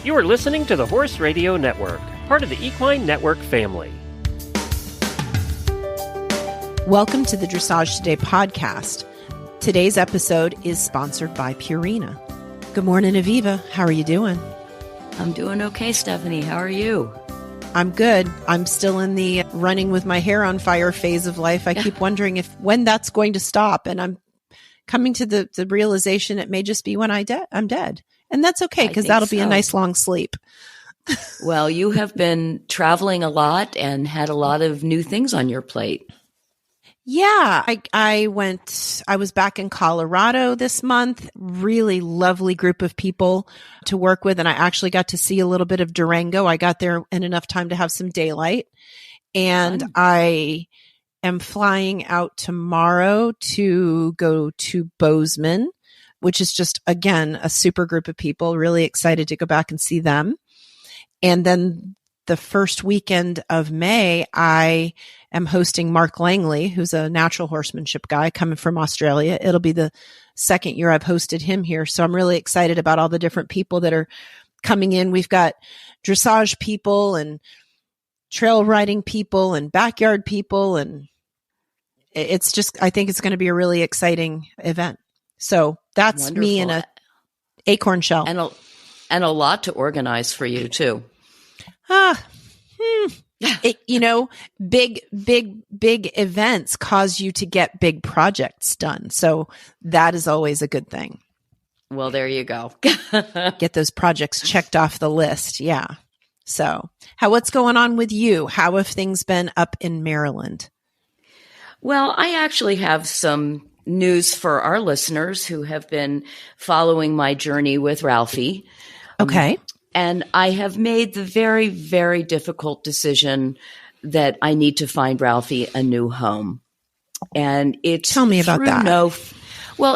You are listening to the Horse Radio Network, part of the Equine Network family. Welcome to the Dressage Today podcast. Today's episode is sponsored by Purina. Good morning, Aviva. How are you doing? I'm doing okay, Stephanie. How are you? I'm good. I'm still in the running with my hair on fire phase of life. I keep wondering when that's going to stop. And I'm coming to the realization it may just be when I'm dead. And that's okay, because that'll be a nice long sleep. Well, you have been traveling a lot and had a lot of new things on your plate. Yeah, I was back in Colorado this month. Really lovely group of people to work with. And I actually got to see a little bit of Durango. I got there in enough time to have some daylight. And I am flying out tomorrow to go to Bozeman, which is just, again, a super group of people. Really excited to go back and see them. And then the first weekend of May, I am hosting Mark Langley, who's a natural horsemanship guy coming from Australia. It'll be the second year I've hosted him here. So I'm really excited about all the different people that are coming in. We've got dressage people and trail riding people and backyard people. And it's just, I think it's going to be a really exciting event. So that's wonderful. Me in a acorn shell. And a lot to organize for you too. Big events cause you to get big projects done. So that is always a good thing. Well, there you go. Get those projects checked off the list. Yeah. So what's going on with you? How have things been up in Maryland? Well, I actually have some news for our listeners who have been following my journey with Ralphie. Okay. And I have made the very, very difficult decision that I need to find Ralphie a new home. And it's Tell me about that.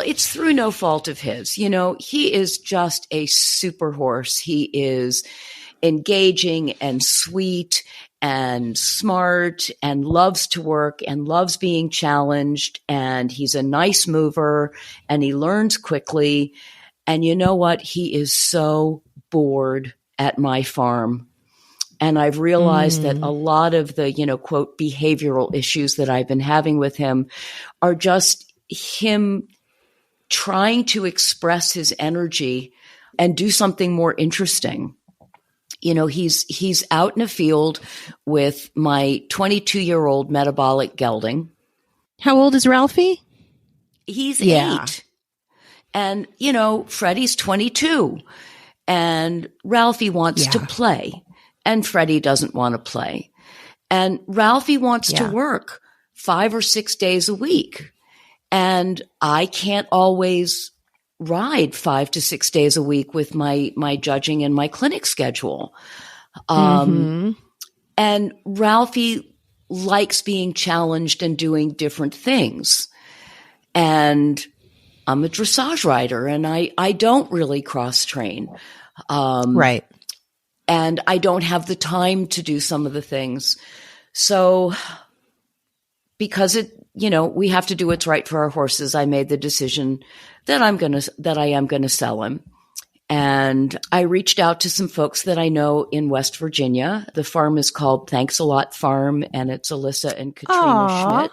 It's through no fault of his. You know, he is just a super horse. He is engaging and sweet and smart and loves to work and loves being challenged. And he's a nice mover and he learns quickly. And you know what? He is so bored at my farm. And I've realized that a lot of the, quote, behavioral issues that I've been having with him are just him trying to express his energy and do something more interesting. You know, he's out in a field with my 22-year-old metabolic gelding. How old is Ralphie? He's 8. And, Freddie's 22. And Ralphie wants to play. And Freddie doesn't want to play. And Ralphie wants to work 5 or 6 days a week. And I can't always ride 5 to 6 days a week with my judging and my clinic schedule. And Ralphie likes being challenged and doing different things. And I'm a dressage rider and I don't really cross train. Right. And I don't have the time to do some of the things. So because we have to do what's right for our horses, I made the decision that I am going to sell him. And I reached out to some folks that I know in West Virginia. The farm is called Thanks a Lot Farm, and it's Alyssa and Katrina Schmidt.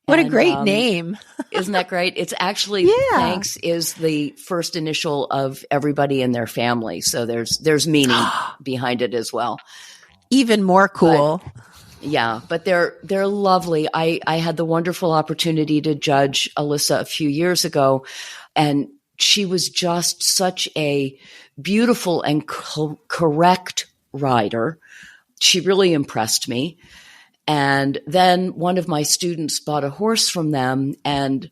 What a great name. Isn't that great? It's actually, Thanks is the first initial of everybody in their family. So there's meaning behind it as well. Even more cool. But they're lovely. I had the wonderful opportunity to judge Alyssa a few years ago, and she was just such a beautiful and correct rider. She really impressed me. And then one of my students bought a horse from them, and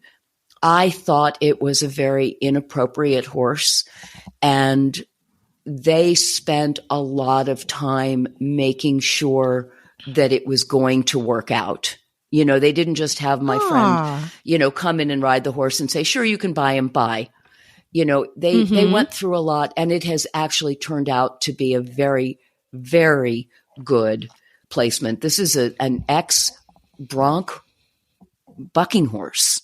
I thought it was a very inappropriate horse. And they spent a lot of time making sure that it was going to work out. They didn't just have my friend, come in and ride the horse and say, sure, you can buy him, bye. They went through a lot, and it has actually turned out to be a very, very good placement. This is an ex-bronc bucking horse.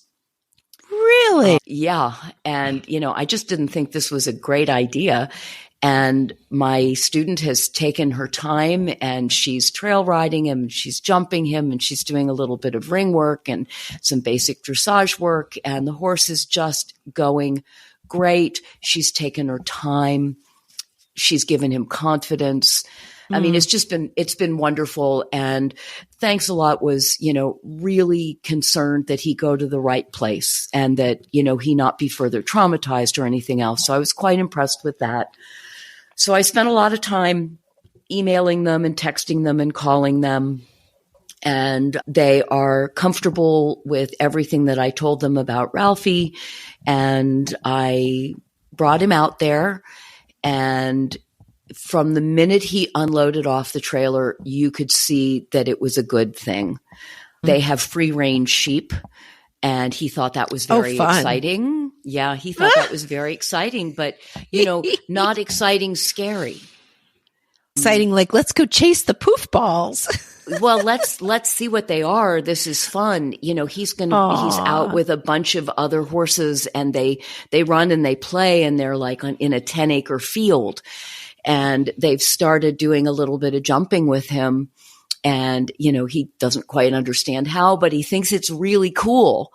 Really? Yeah. And, I just didn't think this was a great idea. And my student has taken her time and she's trail riding him, she's jumping him, and she's doing a little bit of ring work and some basic dressage work. And the horse is just going great. She's taken her time. She's given him confidence. I mean, it's been wonderful. And Thanks a Lot was, really concerned that he go to the right place and that, he not be further traumatized or anything else. So I was quite impressed with that. So I spent a lot of time emailing them and texting them and calling them. And they are comfortable with everything that I told them about Ralphie. And I brought him out there, and from the minute he unloaded off the trailer, you could see that it was a good thing. They have free range sheep, and he thought that was very exciting. Yeah, he thought that was very exciting, but not exciting, scary. Exciting, like, let's go chase the poof balls. Well, let's see what they are. This is fun. He's out with a bunch of other horses, and they run and they play, and they're like in a 10-acre field. And they've started doing a little bit of jumping with him. And, he doesn't quite understand how, but he thinks it's really cool.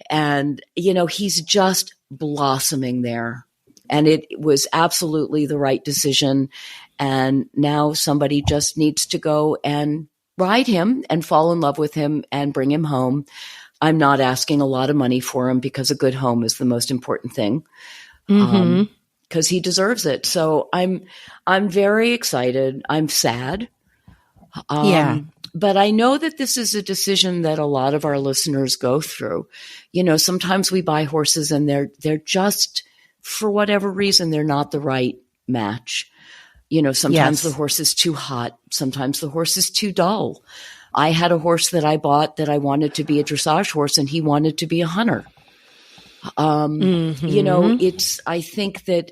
And, he's just blossoming there. And it was absolutely the right decision. And now somebody just needs to go and ride him and fall in love with him and bring him home. I'm not asking a lot of money for him because a good home is the most important thing. Because he deserves it. So I'm very excited. I'm sad. But I know that this is a decision that a lot of our listeners go through. Sometimes we buy horses and they're just, for whatever reason, they're not the right match. Sometimes the horse is too hot. Sometimes the horse is too dull. I had a horse that I bought that I wanted to be a dressage horse, and he wanted to be a hunter. I think that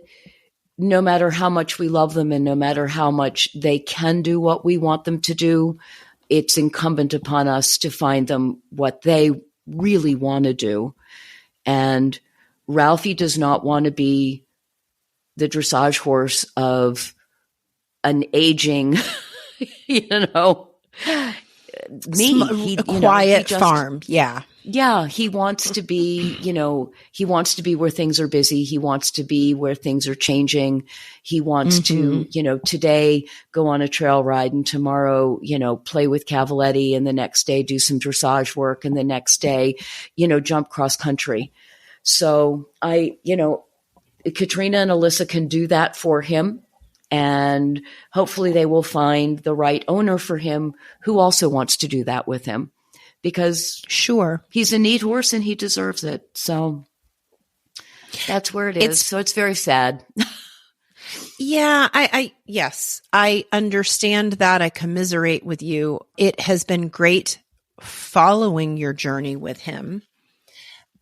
no matter how much we love them and no matter how much they can do what we want them to do, it's incumbent upon us to find them what they really want to do. And Ralphie does not want to be the dressage horse of an aging, quiet farm. Yeah. Yeah, he wants to be, he wants to be where things are busy. He wants to be where things are changing. He wants to, today go on a trail ride, and tomorrow, play with Cavaletti, and the next day do some dressage work, and the next day, jump cross country. So Katrina and Alyssa can do that for him. And hopefully they will find the right owner for him who also wants to do that with him. Because he's a neat horse and he deserves it. So that's where it is. So it's very sad. Yeah, yes, I understand that. I commiserate with you. It has been great following your journey with him.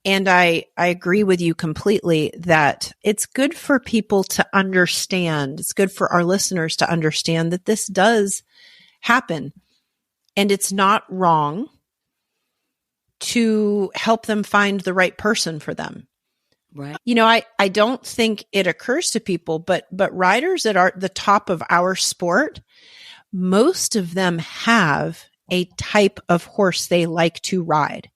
And I agree with you completely that it's good for people to understand. It's good for our listeners to understand that this does happen. And it's not wrong to help them find the right person for them. Right. I don't think it occurs to people, but riders that are at the top of our sport, most of them have a type of horse they like to ride.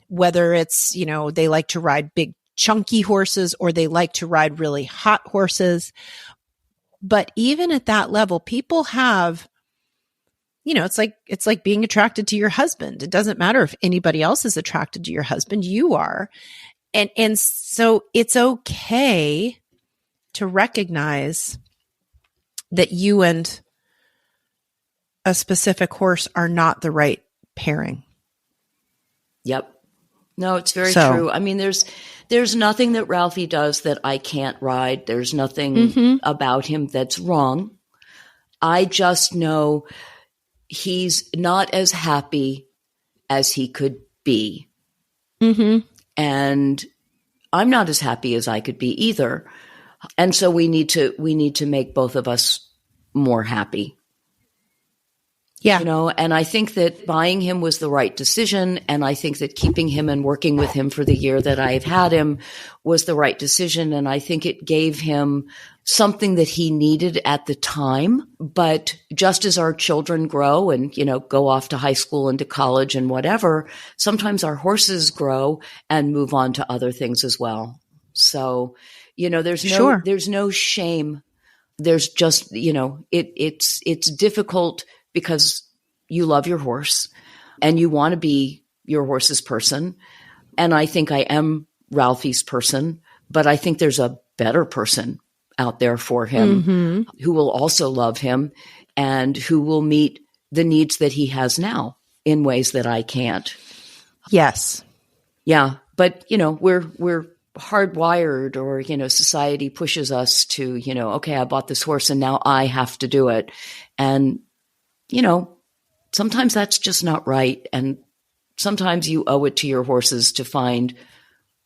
Whether it's, they like to ride big chunky horses or they like to ride really hot horses. But even at that level, people have, it's like being attracted to your husband. It doesn't matter if anybody else is attracted to your husband, you are. And so it's okay to recognize that you and a specific horse are not the right pairing. Yep. No, it's very true. I mean, there's nothing that Ralphie does that I can't ride. There's nothing about him that's wrong. I just know he's not as happy as he could be. And I'm not as happy as I could be either. And so we need to make both of us more happy. Yeah. And I think that buying him was the right decision. And I think that keeping him and working with him for the year that I've had him was the right decision. And I think it gave him something that he needed at the time. But just as our children grow and, go off to high school and to college and whatever, sometimes our horses grow and move on to other things as well. So, there's no shame. There's just, it's difficult because you love your horse and you want to be your horse's person. And I think I am Ralphie's person, but I think there's a better person out there for him who will also love him and who will meet the needs that he has now in ways that I can't. Yes. Yeah. But, we're hardwired, or, society pushes us to, okay, I bought this horse and now I have to do it. And, sometimes that's just not right. And sometimes you owe it to your horses to find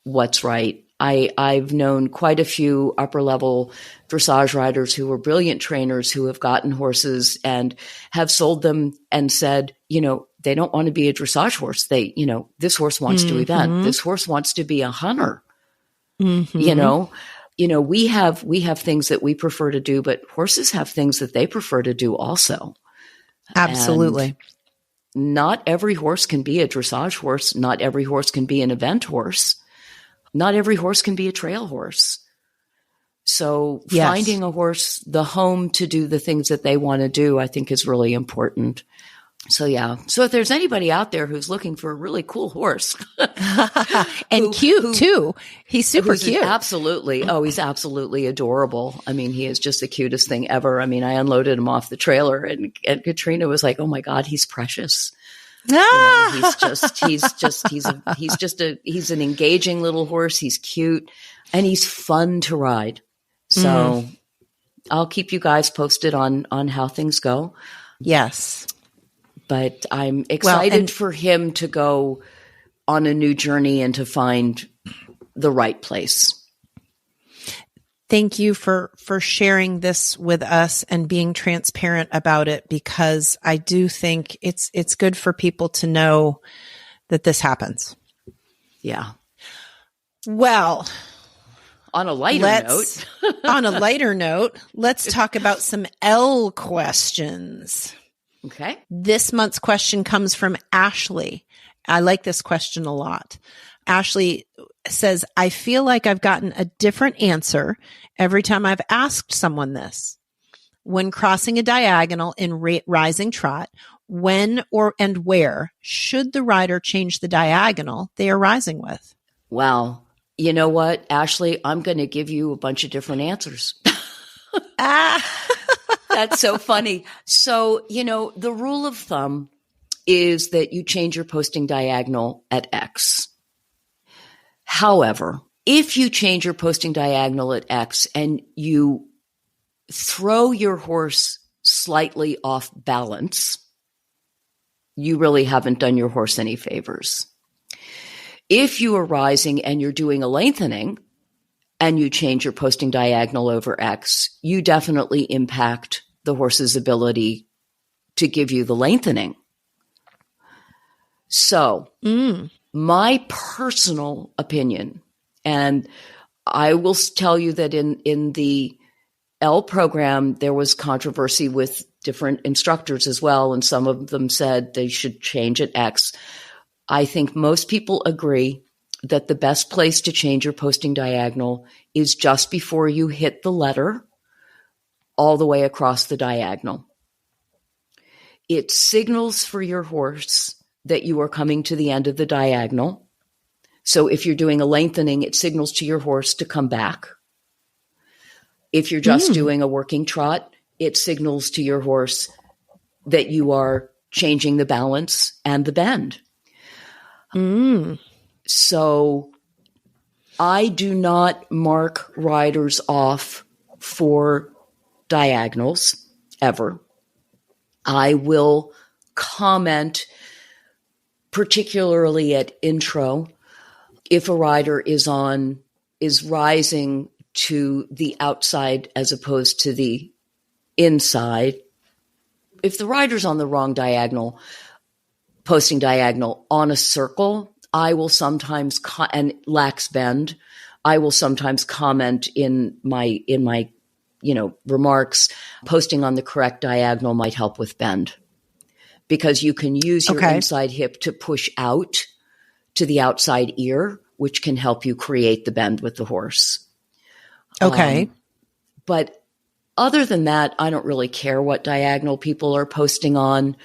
what's right. I've known quite a few upper level dressage riders who were brilliant trainers who have gotten horses and have sold them and said, they don't want to be a dressage horse. They, this horse wants to event. This horse wants to be a hunter. We have things that we prefer to do, but horses have things that they prefer to do also. Absolutely. And not every horse can be a dressage horse. Not every horse can be an event horse. Not every horse can be a trail horse. So finding a horse, the home to do the things that they want to do, I think is really important. So, yeah. So if there's anybody out there who's looking for a really cool horse and cute too, he's super cute. Absolutely. Oh, he's absolutely adorable. I mean, he is just the cutest thing ever. I mean, I unloaded him off the trailer and Katrina was like, oh my God, he's precious. He's an engaging little horse. He's cute and he's fun to ride. So I'll keep you guys posted on how things go. Yes. But I'm excited for him to go on a new journey and to find the right place. Thank you for sharing this with us and being transparent about it, because I do think it's good for people to know that this happens. Yeah. Well, on a lighter note, let's talk about some L questions. Okay. This month's question comes from Ashley. I like this question a lot. Ashley says, I feel like I've gotten a different answer every time I've asked someone this. When crossing a diagonal in rising trot, when and where should the rider change the diagonal they are rising with? Wow. You know what, Ashley, I'm going to give you a bunch of different answers. That's so funny. So, the rule of thumb is that you change your posting diagonal at X. However, if you change your posting diagonal at X and you throw your horse slightly off balance, you really haven't done your horse any favors. If you are rising and you're doing a lengthening and you change your posting diagonal over X, you definitely impact the horse's ability to give you the lengthening. So, my personal opinion, and I will tell you that in the L program, there was controversy with different instructors as well, and some of them said they should change at X. I think most people agree that the best place to change your posting diagonal is just before you hit the letter all the way across the diagonal. It signals for your horse that you are coming to the end of the diagonal. So if you're doing a lengthening, it signals to your horse to come back. If you're just doing a working trot, it signals to your horse that you are changing the balance and the bend. So I do not mark riders off for diagonals ever. I will comment, particularly at intro, if a rider is rising to the outside as opposed to the inside. if the rider's on the wrong diagonal, posting diagonal on a circle, I will sometimes and lacks bend, I will sometimes comment in my remarks, posting on the correct diagonal might help with bend, because you can use your inside hip to push out to the outside ear, which can help you create the bend with the horse. Okay. But other than that, I don't really care what diagonal people are posting on,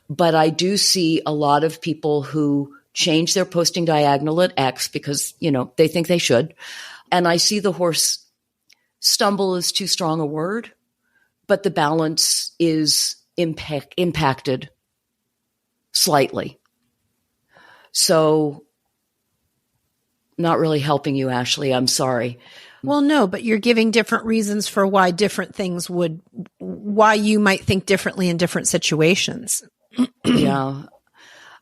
but I do see a lot of people who change their posting diagonal at X because, they think they should. And I see the horse stumble is too strong a word, but the balance is impacted slightly. So not really helping you, Ashley. I'm sorry. Well, no, but you're giving different reasons for why you might think differently in different situations. Yeah.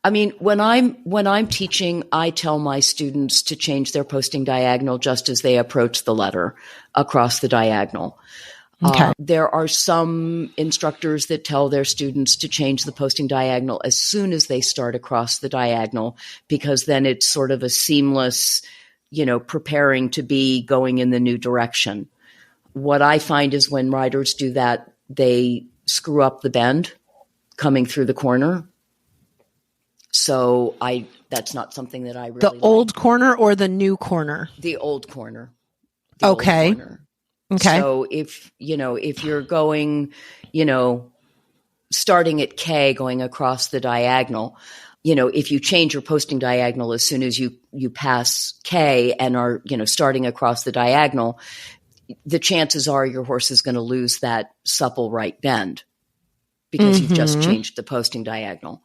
I mean, when I'm teaching, I tell my students to change their posting diagonal just as they approach the letter across the diagonal. Okay. There are some instructors that tell their students to change the posting diagonal as soon as they start across the diagonal, because then it's sort of a seamless, preparing to be going in the new direction. What I find is when riders do that, they screw up the bend coming through the corner. So that's not something that I really The old corner or the new corner? The old corner. Okay. Old corner. Okay. So if you're going, starting at K going across the diagonal, if you change your posting diagonal as soon as you pass K and are, starting across the diagonal, the chances are your horse is going to lose that supple right bend because you've just changed the posting diagonal.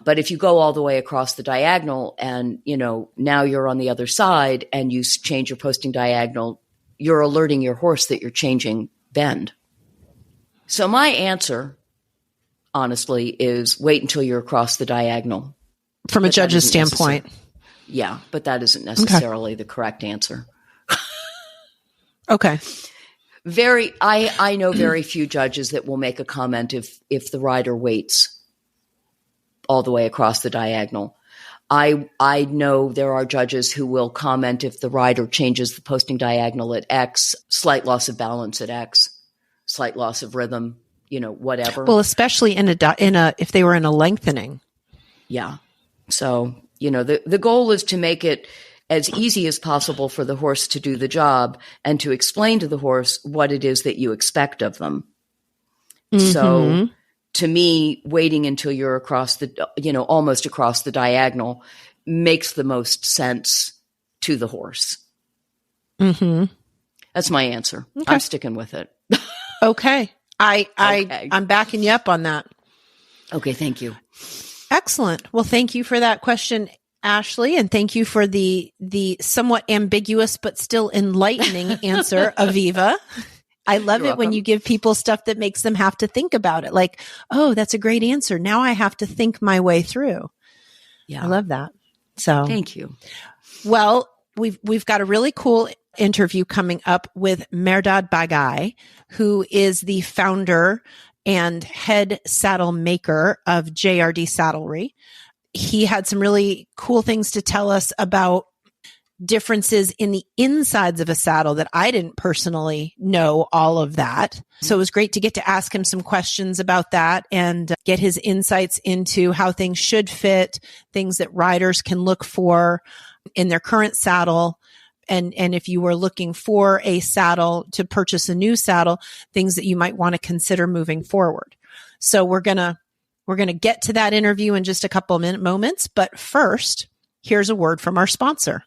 But if you go all the way across the diagonal and, now you're on the other side and you change your posting diagonal, you're alerting your horse that you're changing bend. So my answer, honestly, is wait until you're across the diagonal. From a judge's standpoint. Yeah, but that isn't necessarily the correct answer. Okay. I know very few judges that will make a comment if the rider waits all the way across the diagonal. I know there are judges who will comment if the rider changes the posting diagonal at X, slight loss of balance at X, slight loss of rhythm, whatever. Well, especially if they were in a lengthening. Yeah. So, the goal is to make it as easy as possible for the horse to do the job and to explain to the horse what it is that you expect of them. Mm-hmm. So to me, waiting until you're across almost across the diagonal makes the most sense to the horse. Mm-hmm. That's my answer. Okay. I'm sticking with it. Okay. I'm backing you up on that. Okay. Thank you. Excellent. Well, thank you for that question, Ashley, and thank you for the somewhat ambiguous but still enlightening answer, Aviva. I love it when you give people stuff that makes them have to think about it. Like, oh, that's a great answer. Now I have to think my way through. Yeah. I love that. So thank you. Well, we've got a really cool interview coming up with Mehrdad Baghai, who is the founder and head saddle maker of JRD Saddlery. He had some really cool things to tell us about differences in the insides of a saddle that I didn't personally know all of that. So it was great to get to ask him some questions about that and get his insights into how things should fit, things that riders can look for in their current saddle. And if you were looking for a saddle to purchase a new saddle, things that you might want to consider moving forward. So we're going to get to that interview in just a couple of moments. But first, here's a word from our sponsor.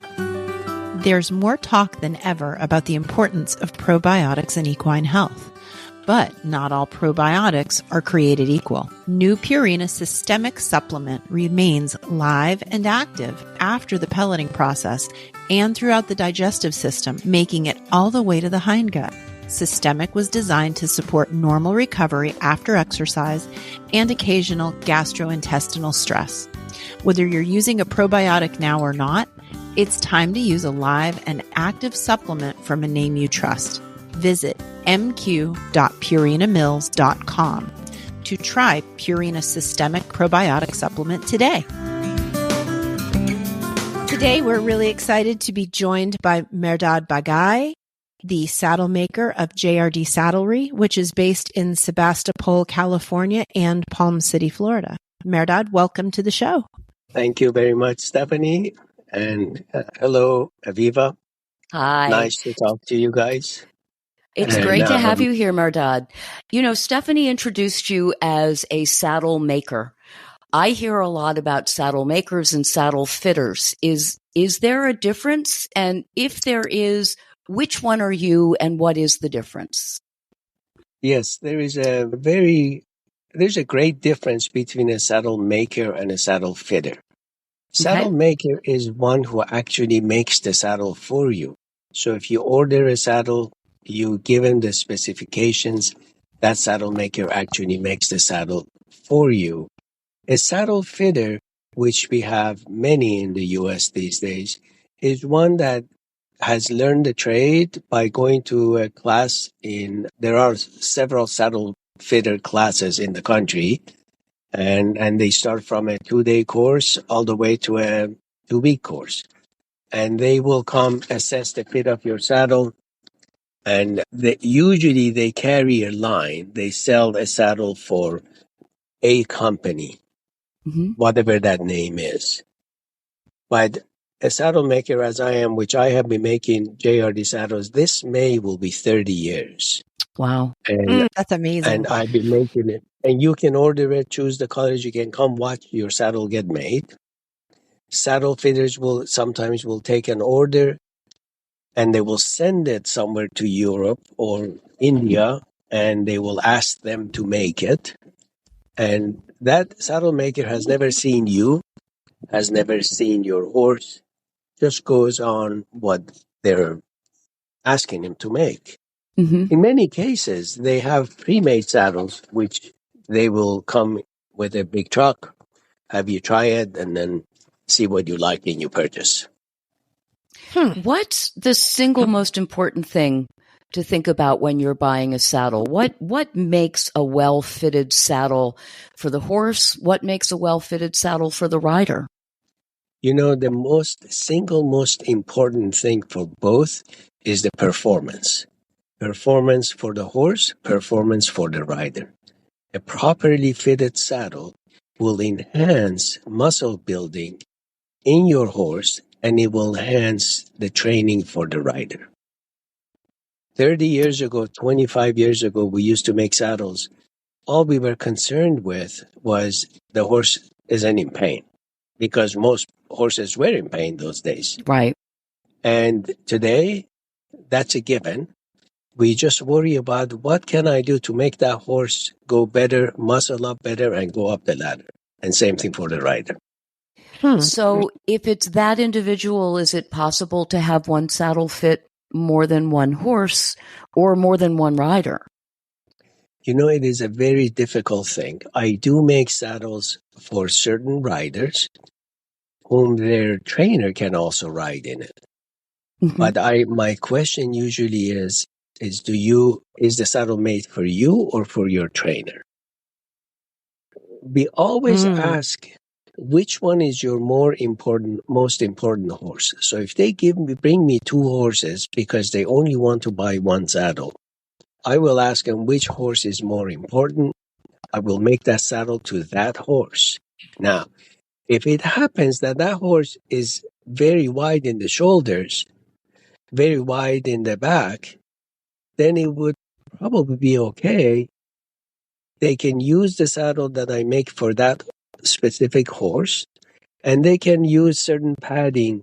There's more talk than ever about the importance of probiotics in equine health. But not all probiotics are created equal. New Purina Systemic Supplement remains live and active after the pelleting process and throughout the digestive system, making it all the way to the hindgut. Systemic was designed to support normal recovery after exercise and occasional gastrointestinal stress. Whether you're using a probiotic now or not, it's time to use a live and active supplement from a name you trust. Visit mq.purinamills.com to try Purina Systemic Probiotic Supplement today. Today, we're really excited to be joined by Mehrdad Baghai, the saddle maker of JRD Saddlery, which is based in Sebastopol, California, and Palm City, Florida. Mehrdad, welcome to the show. Thank you very much, Stephanie. And hello, Aviva. Hi. Nice to talk to you guys. It's great to have you here, Mehrdad. You know, Stephanie introduced you as a saddle maker. I hear a lot about saddle makers and saddle fitters. Is there a difference? And if there is, which one are you and what is the difference? Yes, there's a great difference between a saddle maker and a saddle fitter. Saddle maker is one who actually makes the saddle for you. So if you order a saddle, you give him the specifications, that saddle maker actually makes the saddle for you. A saddle fitter, which we have many in the US these days, is one that has learned the trade by going to a class there are several saddle fitter classes in the country, and they start from a 2-day course all the way to a 2-week course. And they will come assess the fit of your saddle, and usually they carry a line. They sell a saddle for a company, whatever that name is. But a saddle maker as I am, which I have been making JRD saddles, this May will be 30 years. Wow. And that's amazing. And I've been making it. And you can order it, choose the colors. You can come watch your saddle get made. Saddle fitters will sometimes take an order and they will send it somewhere to Europe or India, and they will ask them to make it. And that saddle maker has never seen you, has never seen your horse, just goes on what they're asking him to make. In many cases, they have pre-made saddles, which they will come with a big truck, have you try it, and then see what you like and you purchase. What's the single most important thing to think about when you're buying a saddle? What makes a well-fitted saddle for the horse? What makes a well-fitted saddle for the rider? You know, the single most important thing for both is the performance. Performance for the horse, performance for the rider. A properly fitted saddle will enhance muscle building in your horse, and it will enhance the training for the rider. 30 years ago, 25 years ago, we used to make saddles. All we were concerned with was the horse isn't in pain, because most horses were in pain those days. Right. And today, that's a given. We just worry about what can I do to make that horse go better, muscle up better, and go up the ladder. And same thing for the rider. So if it's that individual, is it possible to have one saddle fit more than one horse or more than one rider? You know, it is a very difficult thing. I do make saddles for certain riders whom their trainer can also ride in it. But my question usually is the saddle made for you or for your trainer? We always ask, which one is your most important horse? So if they bring me 2 horses because they only want to buy one saddle, I will ask them which horse is more important. I will make that saddle to that horse. Now, if it happens that horse is very wide in the shoulders, very wide in the back, then it would probably be okay. They can use the saddle that I make for that specific horse, and they can use certain padding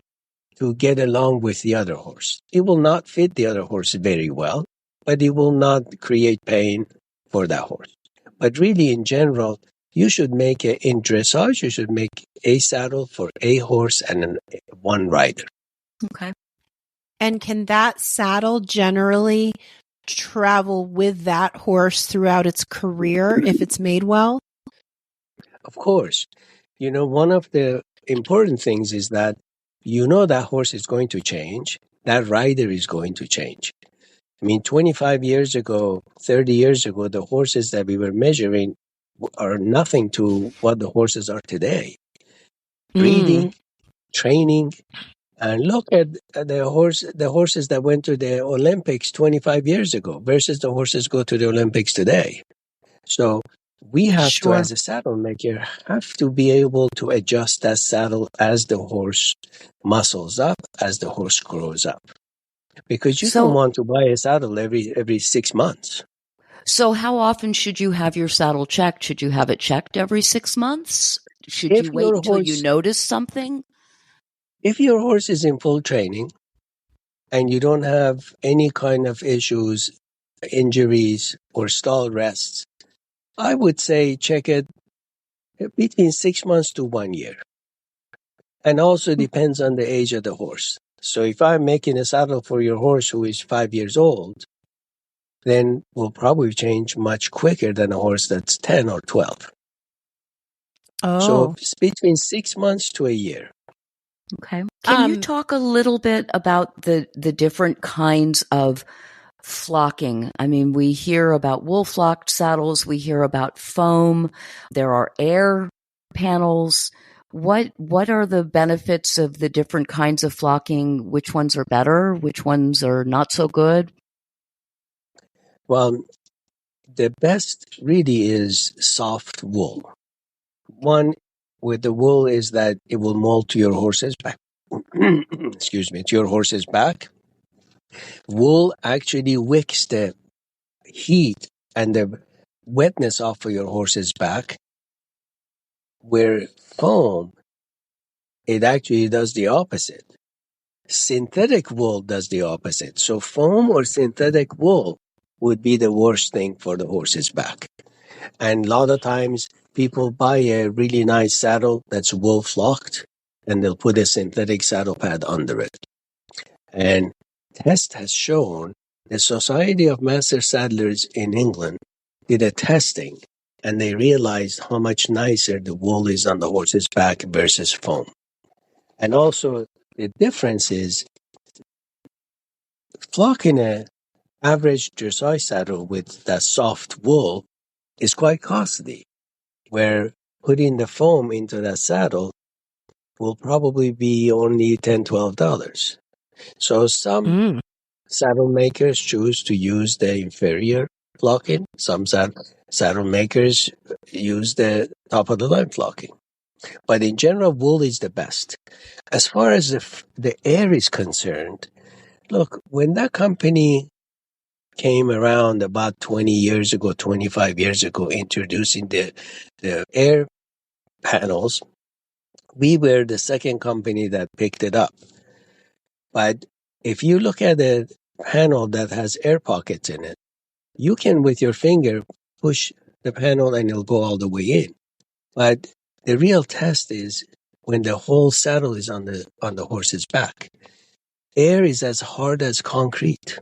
to get along with the other horse. It will not fit the other horse very well, but it will not create pain for that horse. But really, in general, you should make in dressage, you should make a saddle for a horse and one rider. Okay. And can that saddle generally travel with that horse throughout its career if it's made well? Of course. You know, one of the important things is that that horse is going to change. That rider is going to change. I mean, 25 years ago, 30 years ago, the horses that we were measuring are nothing to what the horses are today. Breeding, training, and look at the horses that went to the Olympics 25 years ago versus the horses go to the Olympics today. So we have to, Sure. as a saddle maker, have to be able to adjust that saddle as the horse muscles up, as the horse grows up. Because you don't want to buy a saddle every 6 months. So how often should you have your saddle checked? Should you have it checked every 6 months? Should you wait until you notice something? If your horse is in full training and you don't have any kind of issues, injuries, or stall rests, I would say check it between 6 months to 1 year. And also depends on the age of the horse. So if I'm making a saddle for your horse who is 5 years old, then we'll probably change much quicker than a horse that's 10 or 12. Oh. So it's between 6 months to a year. Okay. Can you talk a little bit about the different kinds of flocking? I mean, we hear about wool flocked saddles. We hear about foam. There are air panels. What are the benefits of the different kinds of flocking? Which ones are better? Which ones are not so good? Well, the best really is soft wool. One with the wool is that it will mold to your horse's back. Excuse me, to your horse's back. Wool actually wicks the heat and the wetness off of your horse's back, where foam, it actually does the opposite. Synthetic wool does the opposite. So foam or synthetic wool would be the worst thing for the horse's back. And a lot of times people buy a really nice saddle that's wool flocked and they'll put a synthetic saddle pad under it. And test has shown the Society of Master Saddlers in England did a testing and they realized how much nicer the wool is on the horse's back versus foam. And also the difference is flocking an average dressage saddle with that soft wool is quite costly, where putting the foam into that saddle will probably be only $10, $12. So some saddle makers choose to use the inferior flocking. Some saddle makers use the top of the line flocking. But in general, wool is the best. As far as the air is concerned, look, when that company came around about 20 years ago, 25 years ago, introducing the air panels, we were the second company that picked it up. But if you look at a panel that has air pockets in it, you can, with your finger, push the panel and it'll go all the way in. But the real test is when the whole saddle is on the horse's back. Air is as hard as concrete.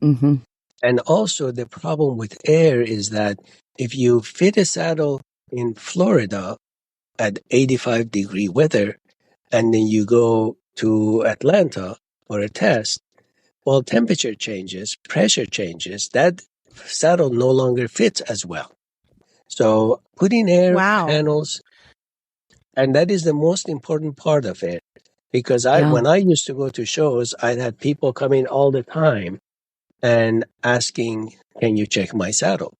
Mm-hmm. And also the problem with air is that if you fit a saddle in Florida at 85-degree weather, and then you go to Atlanta for a test, well, temperature changes, pressure changes, that saddle no longer fits as well. So putting air panels, and that is the most important part of it, because when I used to go to shows, I had people coming all the time and asking, can you check my saddle?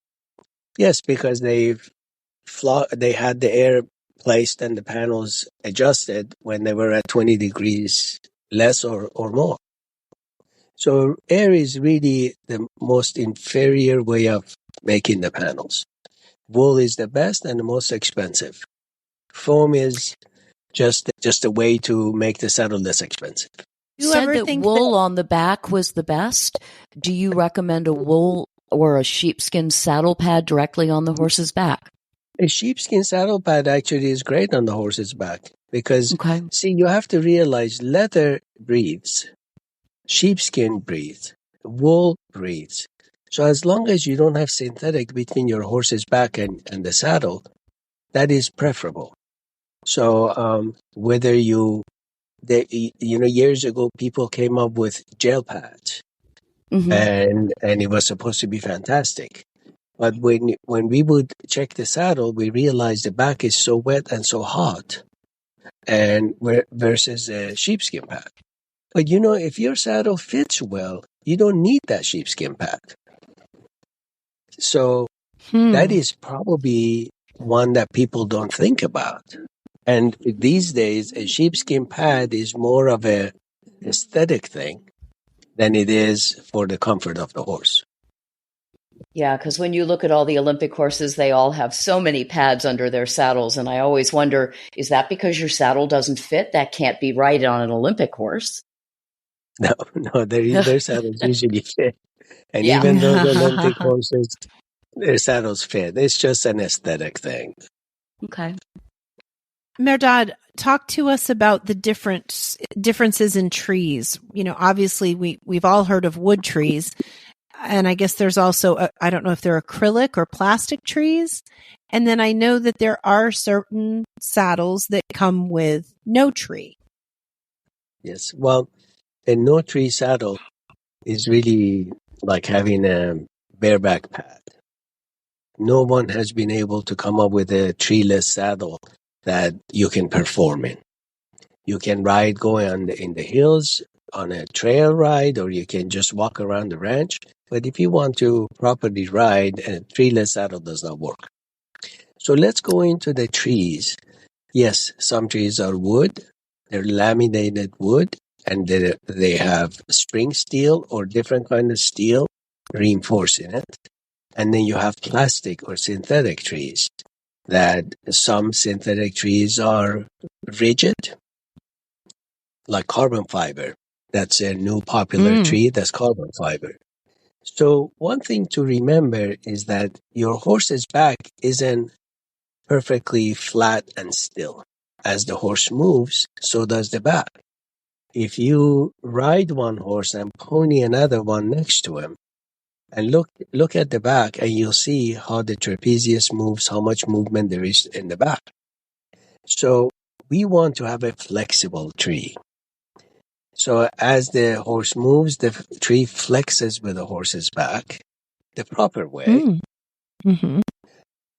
Yes, because they had the air placed and the panels adjusted when they were at 20 degrees less or more. So air is really the most inferior way of making the panels. Wool is the best and the most expensive. Foam is just a way to make the saddle less expensive. You said that wool on the back was the best. Do you recommend a wool or a sheepskin saddle pad directly on the horse's back? A sheepskin saddle pad actually is great on the horse's back because, see, you have to realize leather breathes, sheepskin breathes, wool breathes. So as long as you don't have synthetic between your horse's back and the saddle, that is preferable. So whether years ago people came up with gel pads, and it was supposed to be fantastic. But when we would check the saddle, we realized the back is so wet and so hot, and versus a sheepskin pad. But if your saddle fits well, you don't need that sheepskin pad. So that is probably one that people don't think about. And these days, a sheepskin pad is more of a aesthetic thing than it is for the comfort of the horse. Yeah, because when you look at all the Olympic horses, they all have so many pads under their saddles. And I always wonder, is that because your saddle doesn't fit? That can't be right on an Olympic horse. No, their saddles usually fit. And Yeah. even those Olympic horses, their saddles fit. It's just an aesthetic thing. Okay. Mehrdad, talk to us about the differences in trees. Obviously we've all heard of wood trees, and I guess there's also, I don't know if they're acrylic or plastic trees. And then I know that there are certain saddles that come with no tree. Yes. Well, a no tree saddle is really like having a bareback pad. No one has been able to come up with a treeless saddle that you can perform in. You can ride going in the hills on a trail ride, or you can just walk around the ranch. But if you want to properly ride, a treeless saddle does not work. So let's go into the trees. Yes, some trees are wood. They're laminated wood, and they have spring steel or different kind of steel reinforcing it. And then you have plastic or synthetic trees, that some synthetic trees are rigid, like carbon fiber. That's a new popular tree, that's carbon fiber. So one thing to remember is that your horse's back isn't perfectly flat and still. As the horse moves, so does the back. If you ride one horse and pony another one next to him, and look at the back, and you'll see how the trapezius moves, how much movement there is in the back. So we want to have a flexible tree. So as the horse moves, the tree flexes with the horse's back the proper way. Mm-hmm.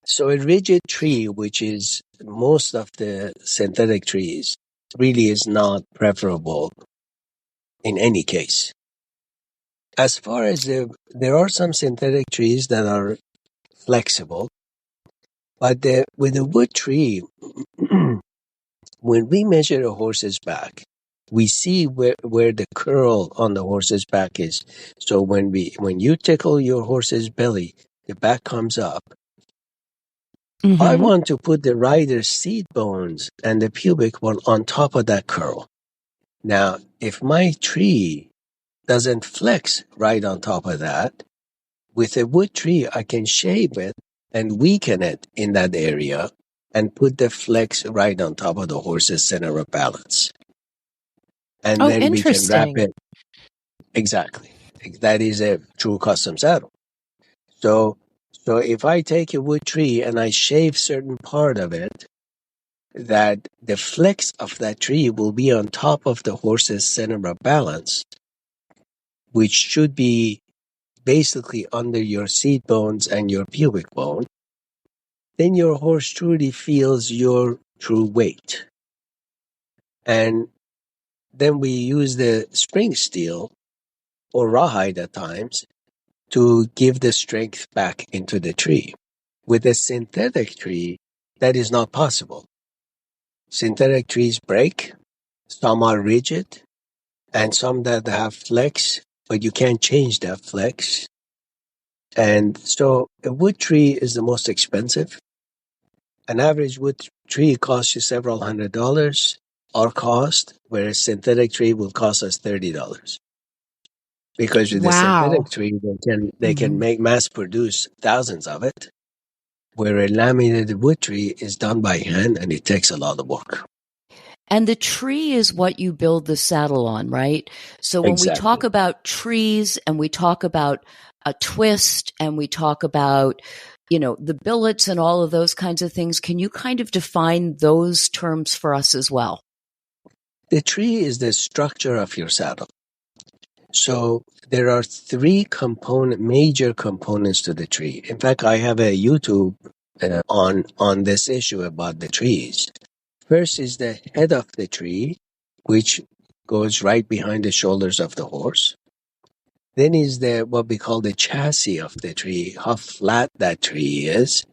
So a rigid tree, which is most of the synthetic trees, really is not preferable in any case. As far as there are some synthetic trees that are flexible, but with a wood tree, when we measure a horse's back, we see where the curl on the horse's back is. So when you tickle your horse's belly, the back comes up. Mm-hmm. I want to put the rider's seat bones and the pubic bone on top of that curl. Now, if my tree doesn't flex right on top of that, with a wood tree, I can shape it and weaken it in that area and put the flex right on top of the horse's center of balance. And then we can wrap it. Exactly. That is a true custom saddle. So if I take a wood tree and I shave certain part of it, that the flex of that tree will be on top of the horse's center of balance, which should be basically under your seat bones and your pubic bone, then your horse truly feels your true weight. And then we use the spring steel or rawhide at times to give the strength back into the tree. With a synthetic tree, that is not possible. Synthetic trees break, some are rigid, and some that have flex, but you can't change that flex. And so a wood tree is the most expensive. An average wood tree costs you several $100, our cost, whereas synthetic tree will cost us $30. Because with the synthetic tree, they can make mass produce thousands of it, where a laminated wood tree is done by hand and it takes a lot of work. And the tree is what you build the saddle on, right? So when we talk about trees and we talk about a twist and we talk about, the billets and all of those kinds of things, can you kind of define those terms for us as well? The tree is the structure of your saddle. So there are three major components to the tree. In fact, I have a YouTube on this issue about the trees. First is the head of the tree, which goes right behind the shoulders of the horse. Then is what we call the chassis of the tree, how flat that tree is,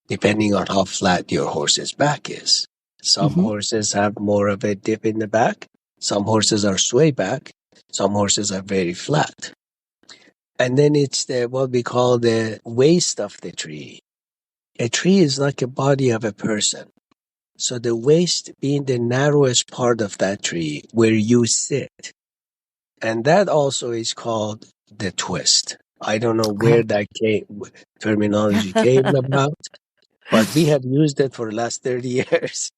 depending on how flat your horse's back is. Some horses have more of a dip in the back. Some horses are sway back. Some horses are very flat. And then it's what we call the waist of the tree. A tree is like a body of a person. So the waist being the narrowest part of that tree where you sit. And that also is called the twist. I don't know where that terminology came about, but we have used it for the last 30 years.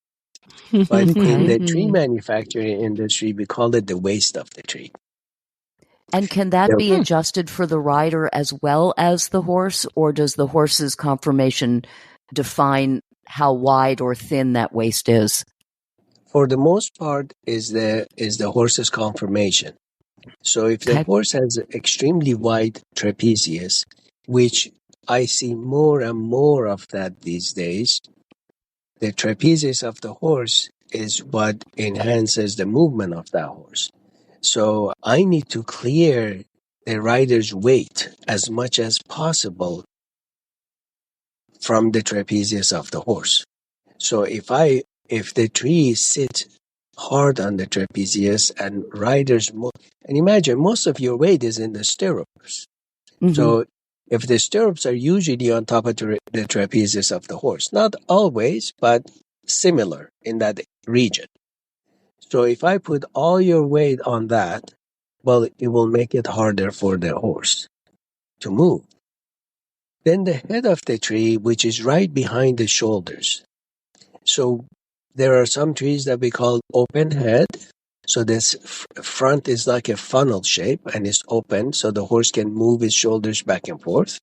But in the tree manufacturing industry, we call it the waist of the tree. And can that be adjusted for the rider as well as the horse, or does the horse's conformation define how wide or thin that waist is? For the most part, is the horse's conformation. So if the horse has extremely wide trapezius, which I see more and more of that these days, the trapezius of the horse is what enhances the movement of that horse. So I need to clear the rider's weight as much as possible from the trapezius of the horse. So if the tree sits hard on the trapezius and and imagine most of your weight is in the stirrups. So if the stirrups are usually on top of the trapezius of the horse, not always, but similar in that region. So if I put all your weight on that, well, it will make it harder for the horse to move. Then the head of the tree, which is right behind the shoulders. So there are some trees that we call open head. So this front is like a funnel shape and it's open so the horse can move his shoulders back and forth.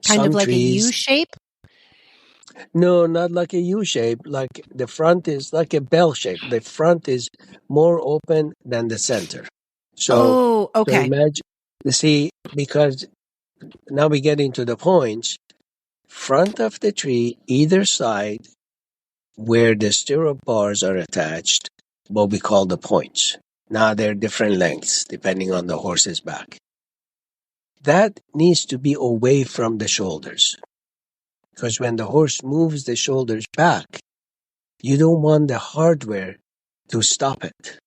Kind of like a U shape? No, not like a U shape. Like the front is like a bell shape. The front is more open than the center. So, okay. So imagine, see, because now we get into the points. Front of the tree, either side, where the stirrup bars are attached, what we call the points. Now they're different lengths depending on the horse's back. That needs to be away from the shoulders. Because when the horse moves the shoulders back, you don't want the hardware to stop it.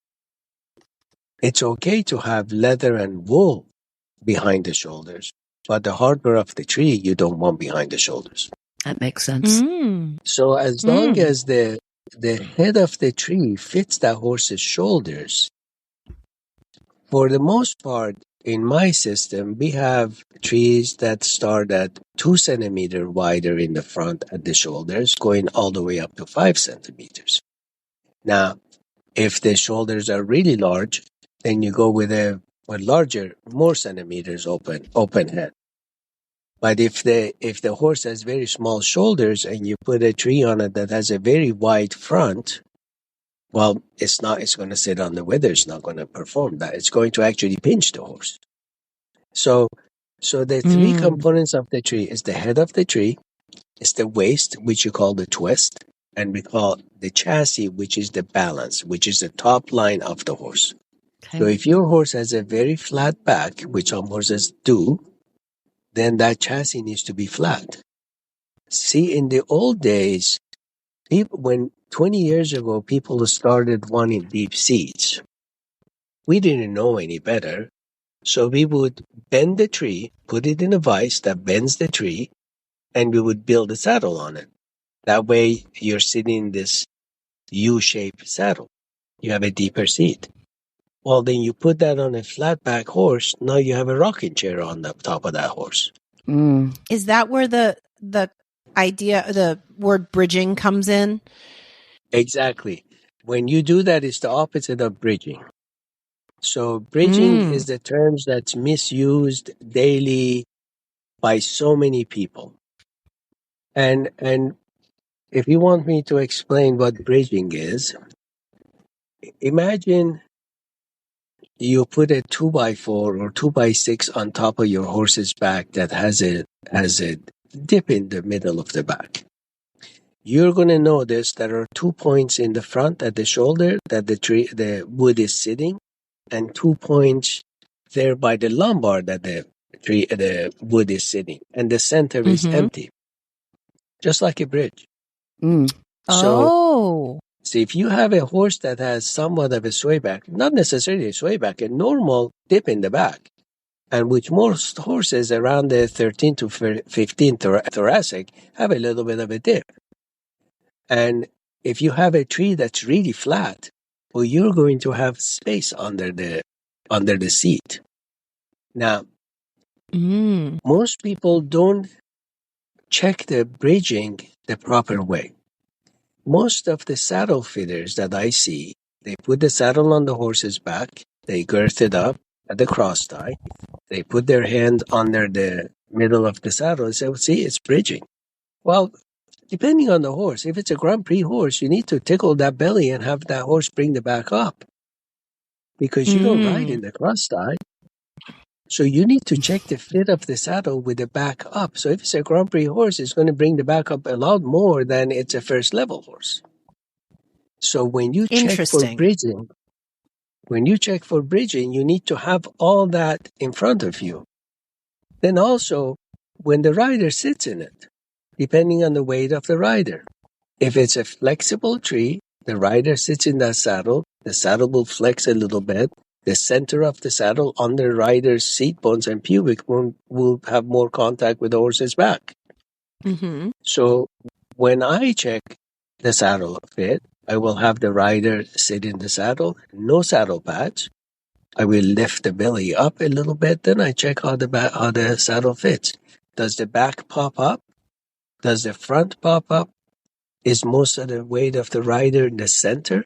It's okay to have leather and wool behind the shoulders, but the hardware of the tree you don't want behind the shoulders. That makes sense. So as long as the head of the tree fits that horse's shoulders, for the most part, in my system, we have trees that start at 2 centimeters wider in the front at the shoulders, going all the way up to 5 centimeters. Now, if the shoulders are really large, then you go with a larger, more centimeters open head. But if the horse has very small shoulders and you put a tree on it that has a very wide front, well, it's going to sit on the weather. It's not going to perform that. It's going to actually pinch the horse. So the three components of the tree is the head of the tree, is the waist, which you call the twist, and we call the chassis, which is the balance, which is the top line of the horse. Okay. So if your horse has a very flat back, which some horses do, then that chassis needs to be flat. See, in the old days, when 20 years ago, people started wanting deep seats. We didn't know any better. So we would bend the tree, put it in a vise that bends the tree, and we would build a saddle on it. That way, you're sitting in this U-shaped saddle. You have a deeper seat. Well, then you put that on a flat back horse. Now you have a rocking chair on the top of that horse. Is that where the idea, the word bridging comes in? Exactly. When you do that, it's the opposite of bridging. So bridging is the term that's misused daily by so many people. And if you want me to explain what bridging is, imagine you put a 2x4 or 2x6 on top of your horse's back that has a dip in the middle of the back. You're going to notice there are 2 points in the front at the shoulder that the wood is sitting, and 2 points there by the lumbar that the wood is sitting, and the center is empty, just like a bridge. So if you have a horse that has somewhat of a swayback, not necessarily a swayback, a normal dip in the back, and which most horses around the 13 to 15 thoracic have a little bit of a dip. And if you have a tree that's really flat, well, you're going to have space under the seat. Now, most people don't check the bridging the proper way. Most of the saddle fitters that I see, they put the saddle on the horse's back, they girth it up at the cross tie, they put their hand under the middle of the saddle and say, well, see, it's bridging. Well, depending on the horse, if it's a Grand Prix horse, you need to tickle that belly and have that horse bring the back up, because you don't ride in the cross tie. So you need to check the fit of the saddle with the back up. So if it's a Grand Prix horse, it's going to bring the back up a lot more than it's a first level horse. So when you check for bridging, you need to have all that in front of you. Then also, when the rider sits in it, depending on the weight of the rider, if it's a flexible tree, the rider sits in that saddle, the saddle will flex a little bit. The center of the saddle under the rider's seat bones and pubic bone will have more contact with the horse's back. So when I check the saddle fit, I will have the rider sit in the saddle, no saddle pads. I will lift the belly up a little bit, then I check how the saddle fits. Does the back pop up? Does the front pop up? Is most of the weight of the rider in the center?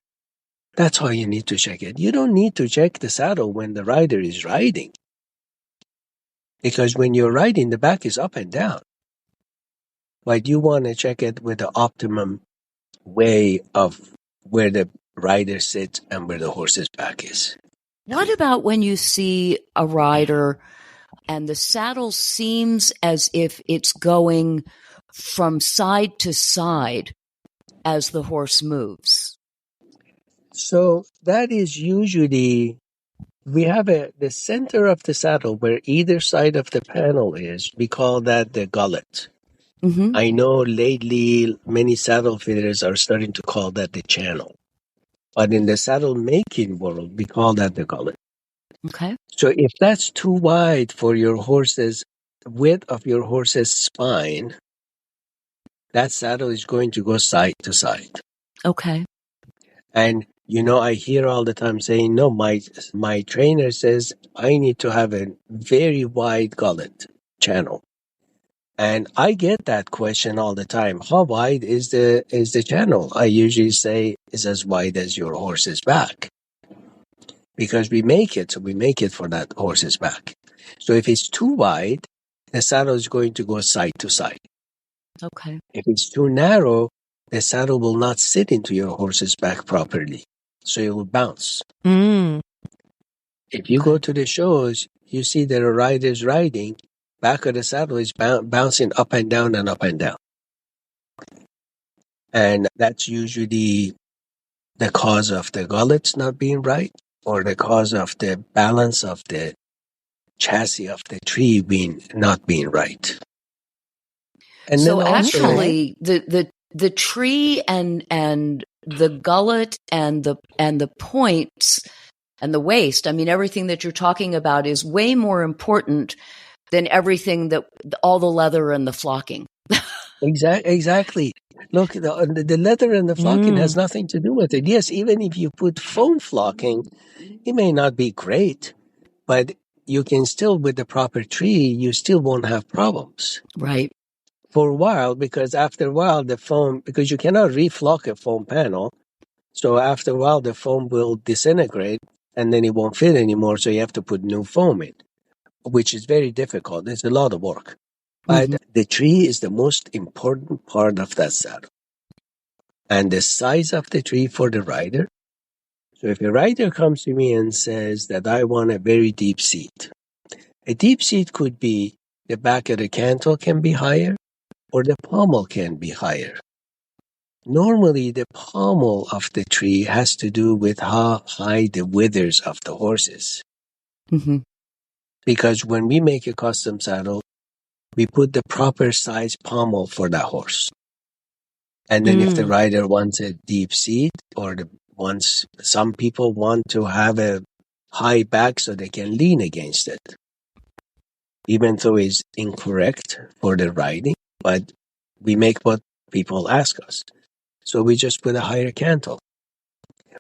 That's how you need to check it. You don't need to check the saddle when the rider is riding, because when you're riding, the back is up and down. But you want to check it with the optimum way of where the rider sits and where the horse's back is. What about when you see a rider and the saddle seems as if it's going from side to side as the horse moves? So that is usually, we have the center of the saddle where either side of the panel is, we call that the gullet. I know lately many saddle fitters are starting to call that the channel. But in the saddle making world, we call that the gullet. Okay. So if that's too wide for your horse's width of your horse's spine, that saddle is going to go side to side. Okay. And I hear all the time saying, no, my trainer says I need to have a very wide gullet channel. And I get that question all the time. How wide is the channel? I usually say it's as wide as your horse's back, because we make it for that horse's back. So if it's too wide, the saddle is going to go side to side. Okay. If it's too narrow, the saddle will not sit into your horse's back properly. So it will bounce. If you go to the shows, you see there are riders riding, back of the saddle is bouncing up and down and up and down. And that's usually the cause of the gullets not being right, or the cause of the balance of the chassis of the tree not being right. And so then also, actually, the tree and the gullet and the points and the waist, I mean, everything that you're talking about is way more important than everything all the leather and the flocking. Exactly. Look, the leather and the flocking has nothing to do with it. Yes, even if you put foam flocking, it may not be great, but you can still, with the proper tree, you still won't have problems. Right. For a while, because after a while, the foam, because you cannot reflock a foam panel, so after a while, the foam will disintegrate and then it won't fit anymore, so you have to put new foam in, which is very difficult. It's a lot of work. But the tree is the most important part of that saddle. And the size of the tree for the rider, So if a rider comes to me and says that I want a very deep seat, a deep seat could be the back of the cantle can be higher or the pommel can be higher. Normally, the pommel of the tree has to do with how high the withers of the horse is. Mm-hmm. Because when we make a custom saddle, we put the proper size pommel for that horse. And then if the rider wants a deep seat or some people want to have a high back so they can lean against it. Even though it's incorrect for the riding, but we make what people ask us. So we just put a higher cantle.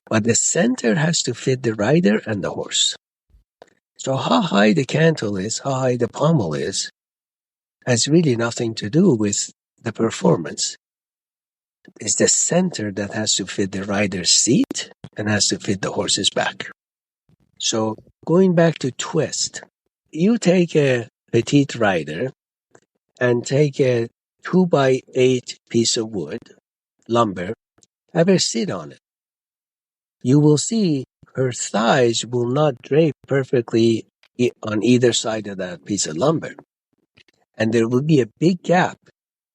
But the center has to fit the rider and the horse. So how high the cantle is, how high the pommel is, has really nothing to do with the performance. It's the center that has to fit the rider's seat and has to fit the horse's back. So going back to twist, you take a petite rider and take a 2x8 piece of wood, lumber, have her sit on it. You will see her thighs will not drape perfectly on either side of that piece of lumber. And there will be a big gap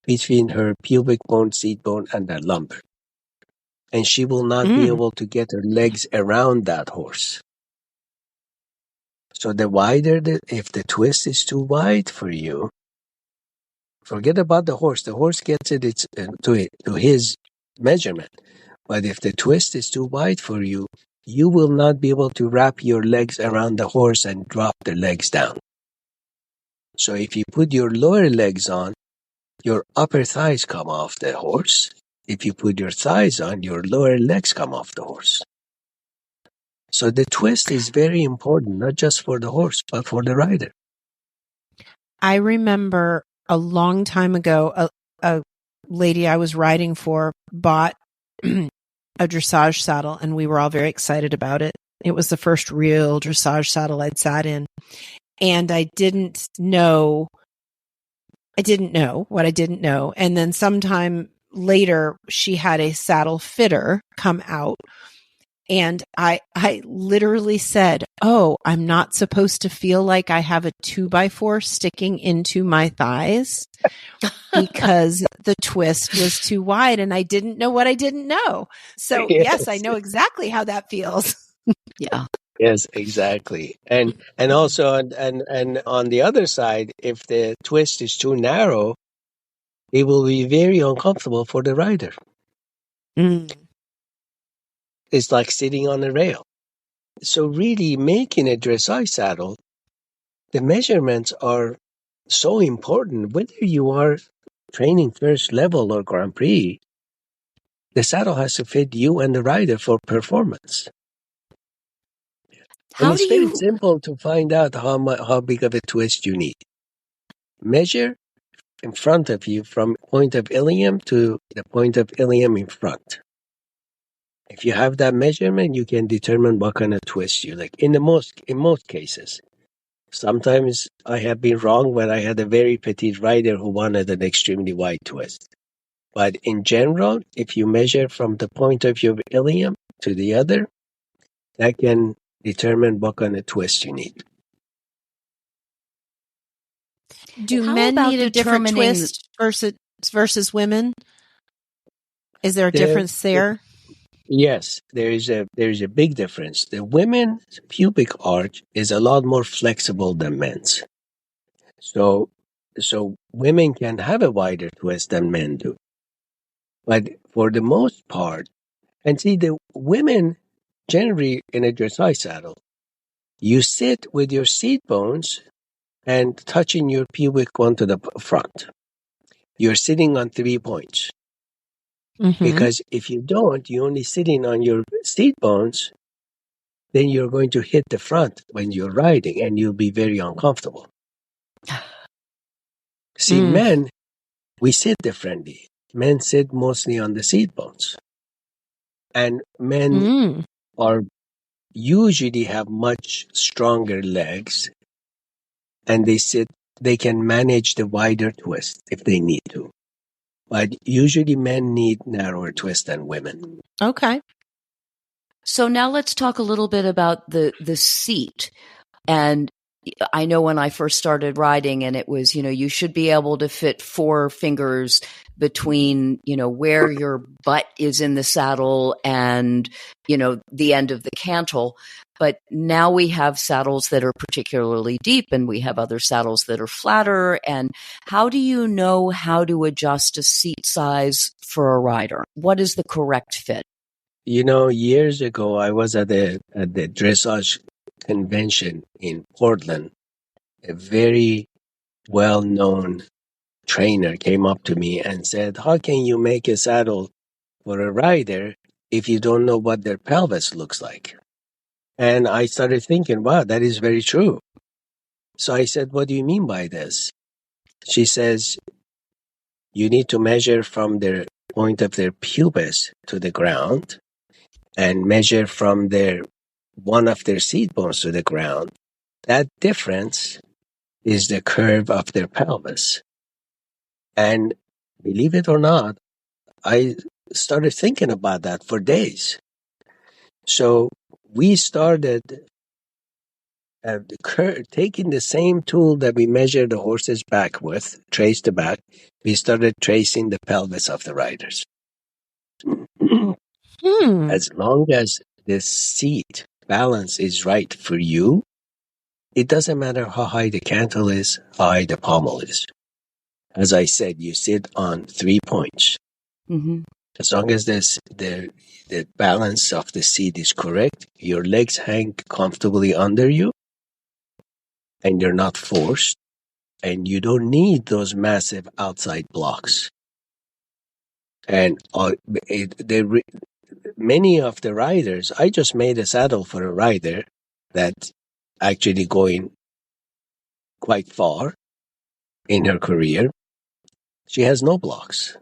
between her pubic bone, seat bone, and that lumber. And she will not be able to get her legs around that horse. So if the twist is too wide for you, forget about the horse. The horse gets it to his measurement. But if the twist is too wide for you, you will not be able to wrap your legs around the horse and drop the legs down. So if you put your lower legs on, your upper thighs come off the horse. If you put your thighs on, your lower legs come off the horse. So the twist is very important, not just for the horse, but for the rider. I remember a long time ago, a lady I was riding for bought a dressage saddle, and we were all very excited about it. It was the first real dressage saddle I'd sat in. And I didn't know what I didn't know. And then sometime later, she had a saddle fitter come out. And I literally said, "Oh, I'm not supposed to feel like I have a 2x4 sticking into my thighs because the twist was too wide." And I didn't know what I didn't know. So yes, I know exactly how that feels. Yeah. Yes, exactly. And also, and on the other side, if the twist is too narrow, it will be very uncomfortable for the rider. It's like sitting on a rail. So really making a dressage saddle, the measurements are so important. Whether you are training first level or Grand Prix, the saddle has to fit you and the rider for performance. And it's very simple to find out how big of a twist you need. Measure in front of you from point of ilium to the point of ilium in front. If you have that measurement, you can determine what kind of twist you like. In most cases, sometimes I have been wrong when I had a very petite rider who wanted an extremely wide twist. But in general, if you measure from the point of view of ilium to the other, that can determine what kind of twist you need. Do men need a different twist versus women? Is there a difference there? Yes, there is a big difference. The women's pubic arch is a lot more flexible than men's. So women can have a wider twist than men do. But for the most part, and see, the women generally in a dressage saddle, you sit with your seat bones and touching your pubic bone to the front. You're sitting on 3 points. Mm-hmm. Because if you don't, you're only sitting on your seat bones, then you're going to hit the front when you're riding and you'll be very uncomfortable. See, men, we sit differently. Men sit mostly on the seat bones. And men are usually have much stronger legs and they can manage the wider twist if they need to. But usually men need narrower twist than women. Okay. So now let's talk a little bit about the seat. And I know when I first started riding, and it was, you should be able to fit 4 fingers between, where your butt is in the saddle and, the end of the cantle. But now we have saddles that are particularly deep, and we have other saddles that are flatter. And how do you know how to adjust a seat size for a rider? What is the correct fit? Years ago, I was at the Dressage convention in Portland. A very well-known trainer came up to me and said, "How can you make a saddle for a rider if you don't know what their pelvis looks like?" And I started thinking, wow, that is very true. So I said, "What do you mean by this?" She says, "You need to measure from their point of their pubis to the ground and measure from one of their seat bones to the ground. That difference is the curve of their pelvis." And believe it or not, I started thinking about that for days. So we started taking the same tool that we measure the horse's back with, trace the back, we started tracing the pelvis of the riders. As long as the seat balance is right for you, it doesn't matter how high the cantle is, how high the pommel is. As I said, you sit on 3 points. Mm-hmm. As long as the balance of the seat is correct, your legs hang comfortably under you, and you're not forced, and you don't need those massive outside blocks. And many of the riders, I just made a saddle for a rider that's actually going quite far in her career. She has no blocks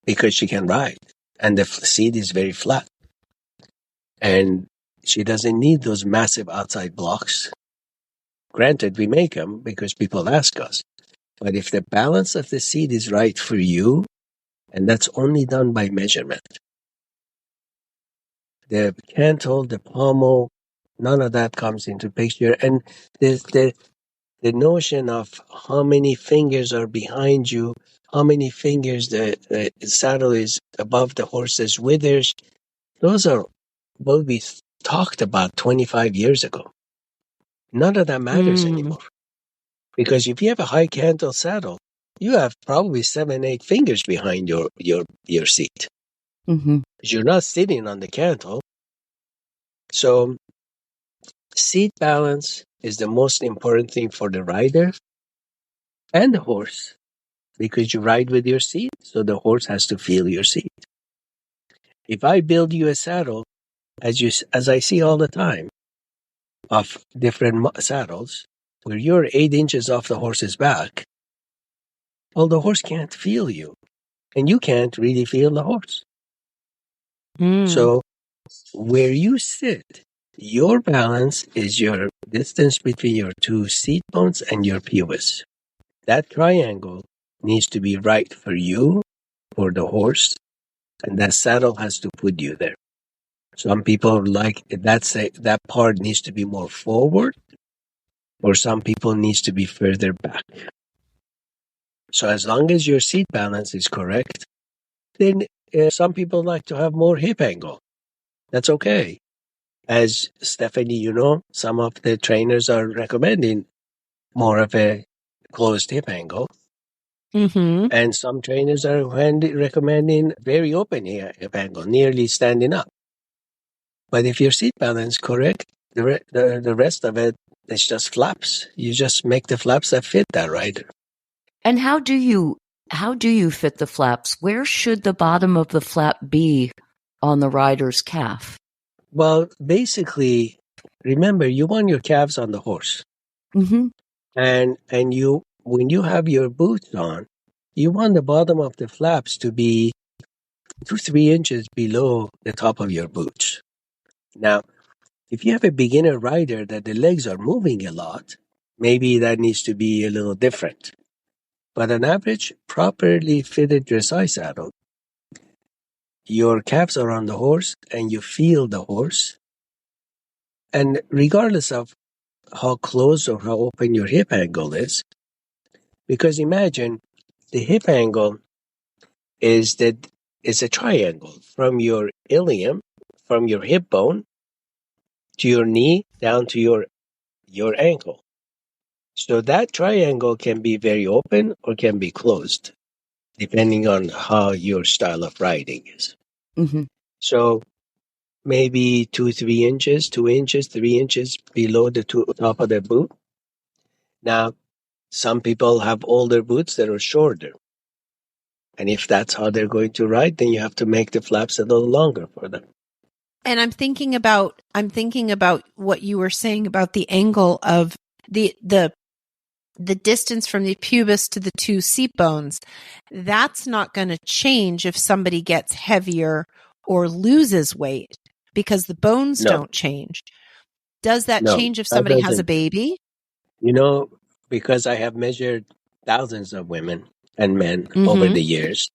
because she can ride, and the seat is very flat. And she doesn't need those massive outside blocks. Granted, we make them because people ask us. But if the balance of the seat is right for you, and that's only done by measurement, the cantle, the pommel, none of that comes into picture. And the notion of how many fingers are behind you, how many fingers the saddle is above the horse's withers, those are what we talked about 25 years ago. None of that matters anymore. Because if you have a high cantle saddle, you have probably 7, 8 fingers behind your seat. Mm-hmm. You're not sitting on the cantle. So seat balance is the most important thing for the rider and the horse, because you ride with your seat, so the horse has to feel your seat. If I build you a saddle, as I see all the time, of different saddles, where you're 8 inches off the horse's back, well, the horse can't feel you, and you can't really feel the horse. So where you sit, your balance is your distance between your 2 seat bones and your pubis. That triangle needs to be right for you, for the horse, and that saddle has to put you there. Some people like that part needs to be more forward, or some people needs to be further back. So as long as your seat balance is correct, then some people like to have more hip angle. That's okay. As Stephanie, some of the trainers are recommending more of a closed hip angle. Mm-hmm. And some trainers are recommending very open hip angle, nearly standing up. But if your seat balance is correct, the rest of it is just flaps. You just make the flaps that fit that rider. And how do you fit the flaps? Where should the bottom of the flap be on the rider's calf? Well, basically, remember, you want your calves on the horse. Mm-hmm. And when you have your boots on, you want the bottom of the flaps to be 2 to 3 inches below the top of your boots. Now, if you have a beginner rider that the legs are moving a lot, maybe that needs to be a little different. But an average, properly fitted dressage saddle, your calves are on the horse and you feel the horse. And regardless of how close or how open your hip angle is, because imagine the hip angle is that it's a triangle from your ilium, from your hip bone to your knee down to your ankle. So that triangle can be very open or can be closed, depending on how your style of riding is. Mm-hmm. So maybe 2 inches, 2 inches, 3 inches below the top of the boot. Now, some people have older boots that are shorter. And if that's how they're going to ride, then you have to make the flaps a little longer for them. And I'm thinking about what you were saying about the angle of the distance from the pubis to the two seat bones. That's not going to change if somebody gets heavier or loses weight because the bones don't change. Does that change if somebody has a baby? You know, because I have measured thousands of women and men over the years.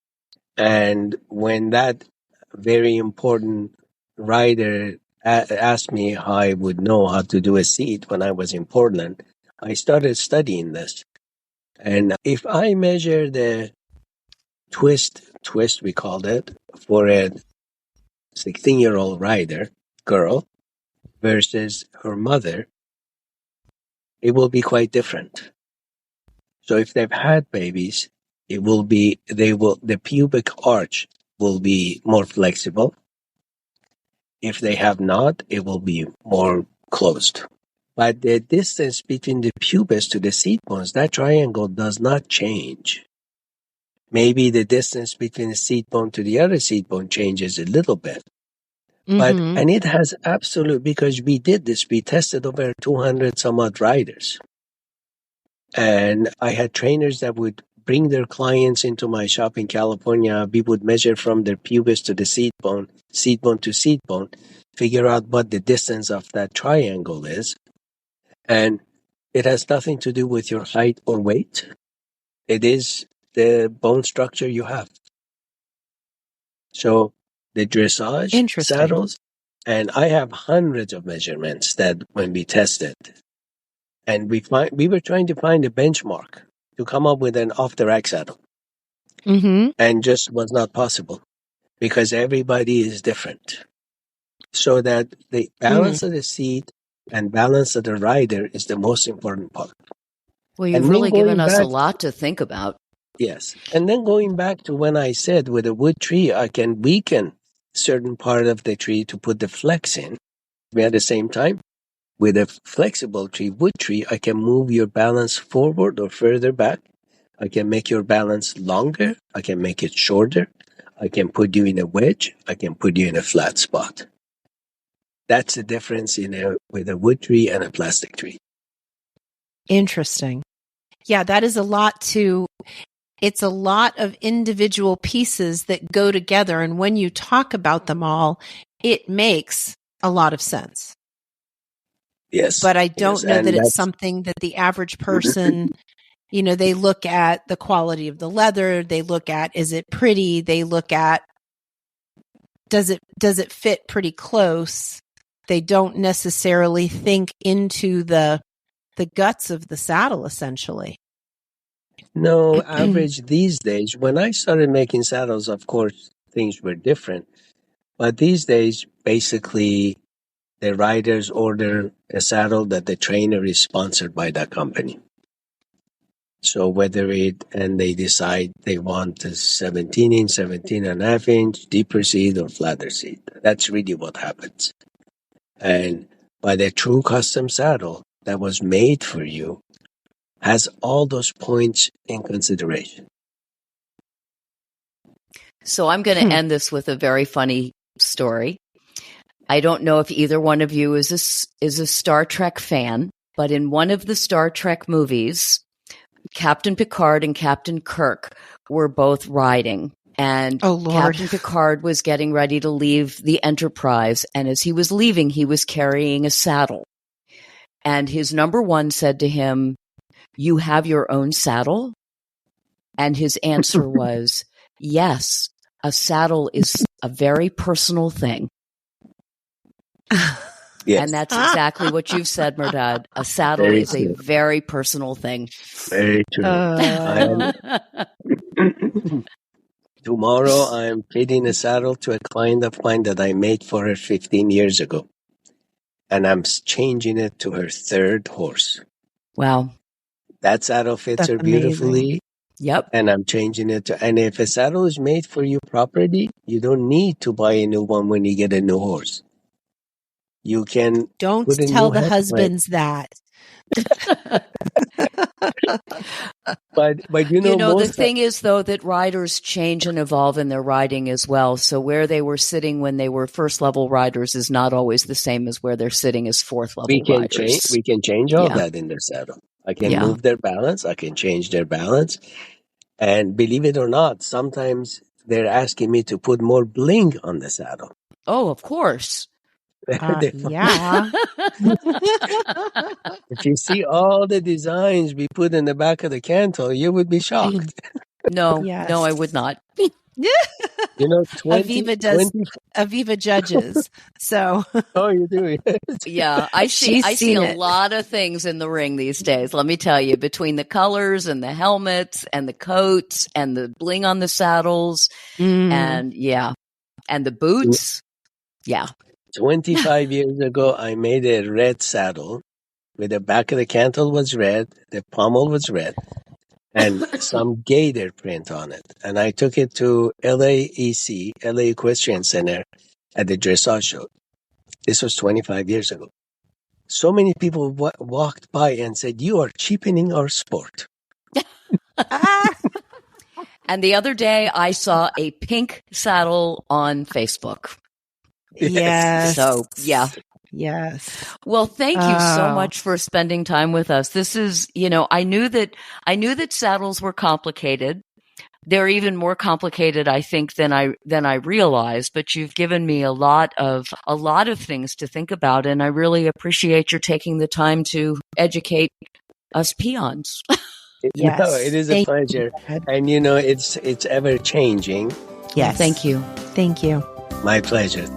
And when that very important rider asked me how I would know how to do a seat when I was in Portland, I started studying this. And if I measure the twist we called it, for a 16-year-old rider girl versus her mother, it will be quite different. So if they've had babies, the pubic arch will be more flexible. If they have not, it will be more closed. But the distance between the pubis to the seat bones, that triangle does not change. Maybe the distance between the seat bone to the other seat bone changes a little bit. And it has because we did this, we tested over 200 some odd riders. And I had trainers that would bring their clients into my shop in California. We would measure from their pubis to the seat bone to seat bone, figure out what the distance of that triangle is. And it has nothing to do with your height or weight. It is the bone structure you have. So the dressage saddles, and I have hundreds of measurements that when we tested, and we were trying to find a benchmark to come up with an off-the-rack saddle. And just was not possible because everybody is different. So that the balance of the seat and balance of the rider is the most important part. Well, you've really given us a lot to think about. Yes. And then going back to when I said with a wood tree, I can weaken certain part of the tree to put the flex in. At the same time, with a flexible tree, wood tree, I can move your balance forward or further back. I can make your balance longer. I can make it shorter. I can put you in a wedge. I can put you in a flat spot. That's the difference with a wood tree and a plastic tree. Interesting. Yeah, that is it's a lot of individual pieces that go together. And when you talk about them all, it makes a lot of sense. Yes. But I don't know that it's something that the average person, they look at the quality of the leather. They look at, is it pretty? They look at, does it fit pretty close? They don't necessarily think into the guts of the saddle, essentially. No, average these days. When I started making saddles, of course, things were different. But these days, basically, the riders order a saddle that the trainer is sponsored by that company. So and they decide they want a 17-inch, 17.5-inch, deeper seat or flatter seat. That's really what happens. And by the true custom saddle that was made for you has all those points in consideration. So I'm going to end this with a very funny story. I don't know if either one of you is a Star Trek fan, but in one of the Star Trek movies, Captain Picard and Captain Kirk were both riding. And Captain Picard was getting ready to leave the Enterprise. And as he was leaving, he was carrying a saddle. And his number one said to him, "You have your own saddle?" And his answer was, "Yes, a saddle is a very personal thing. Yes. And that's exactly what you've said, Mehrdad. A saddle Very is true. a very personal thing. Very true. Tomorrow, I'm fitting a saddle to a client of mine that I made for her 15 years ago. And I'm changing it to her third horse. Wow. That saddle fits That's her beautifully. Yep. And I'm changing it to, and if a saddle is made for you properly, you don't need to buy a new one when you get a new horse. You can Don't put a tell new the headlight. husbands that. But the thing is, though, that riders change and evolve in their riding as well. So where they were sitting when they were first level riders is not always the same as where they're sitting as fourth level riders. We can change all that in their saddle. I can move their balance. I can change their balance. And believe it or not, sometimes they're asking me to put more bling on the saddle. Oh, of course. Yeah. If you see all the designs we put in the back of the cantle, you would be shocked. No, Yes. no, I would not. 20 Aviva judges. So oh, you do. Yeah, I see a lot of things in the ring these days. Let me tell you, between the colors and the helmets and the coats and the bling on the saddles and the boots. Yeah. 25 years ago, I made a red saddle with the back of the cantle was red, the pommel was red, and some gator print on it. And I took it to LAEC, LA Equestrian Center, at the Dressage show. This was 25 years ago. So many people walked by and said, "You are cheapening our sport." And the other day, I saw a pink saddle on Facebook. Yes. So, yeah. Yes. Well, thank you so much for spending time with us. This is, I knew that saddles were complicated. They're even more complicated, I think, than I realized, but you've given me a lot of things to think about, and I really appreciate your taking the time to educate us peons. Yes. No, it is a pleasure. And it's ever changing. Yes. Thank you. Thank you. My pleasure.